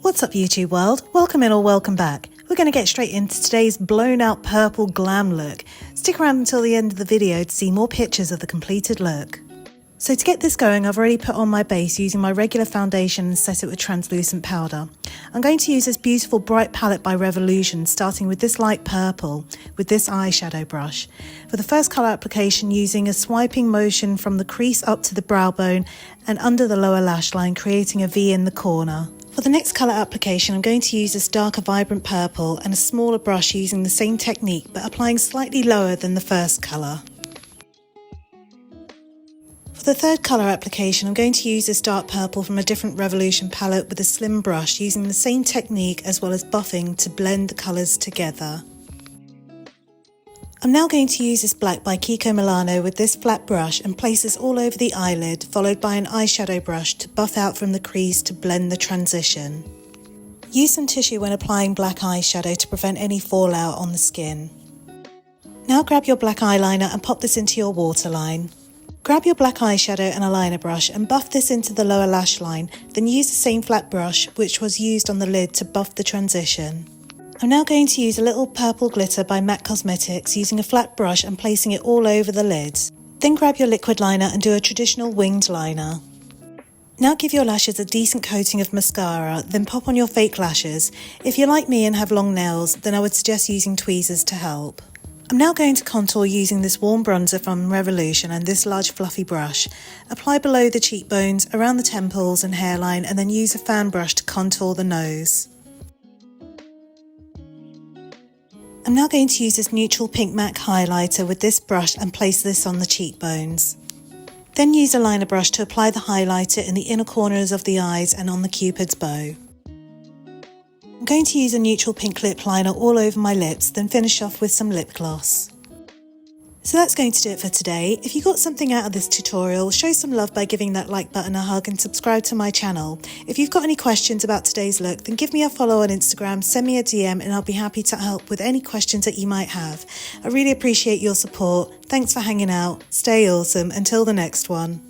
What's up YouTube world? Welcome in or welcome back. We're going to get straight into today's blown out purple glam look. Stick around until the end of the video to see more pictures of the completed look. So to get this going, I've already put on my base using my regular foundation and set it with translucent powder. I'm going to use this beautiful bright palette by Revolution, starting with this light purple with this eyeshadow brush. For the first colour application, using a swiping motion from the crease up to the brow bone and under the lower lash line, creating a V in the corner. For the next colour application, I'm going to use this darker vibrant purple and a smaller brush using the same technique but applying slightly lower than the first colour. For the third colour application, I'm going to use this dark purple from a different Revolution palette with a slim brush using the same technique as well as buffing to blend the colours together. I'm now going to use this black by Kiko Milano with this flat brush and place this all over the eyelid, followed by an eyeshadow brush to buff out from the crease to blend the transition. Use some tissue when applying black eyeshadow to prevent any fallout on the skin. Now grab your black eyeliner and pop this into your waterline. Grab your black eyeshadow and a liner brush and buff this into the lower lash line, then use the same flat brush which was used on the lid to buff the transition. I'm now going to use a little purple glitter by MAC Cosmetics using a flat brush and placing it all over the lid. Then grab your liquid liner and do a traditional winged liner. Now give your lashes a decent coating of mascara, then pop on your fake lashes. If you're like me and have long nails, then I would suggest using tweezers to help. I'm now going to contour using this warm bronzer from Revolution and this large fluffy brush. Apply below the cheekbones, around the temples and hairline, and then use a fan brush to contour the nose. I'm now going to use this neutral pink MAC highlighter with this brush and place this on the cheekbones. Then use a liner brush to apply the highlighter in the inner corners of the eyes and on the cupid's bow. I'm going to use a neutral pink lip liner all over my lips, then finish off with some lip gloss. So that's going to do it for today. If you got something out of this tutorial, show some love by giving that like button a hug and subscribe to my channel. If you've got any questions about today's look, then give me a follow on Instagram, send me a DM and I'll be happy to help with any questions that you might have. I really appreciate your support. Thanks for hanging out. Stay awesome. Until the next one.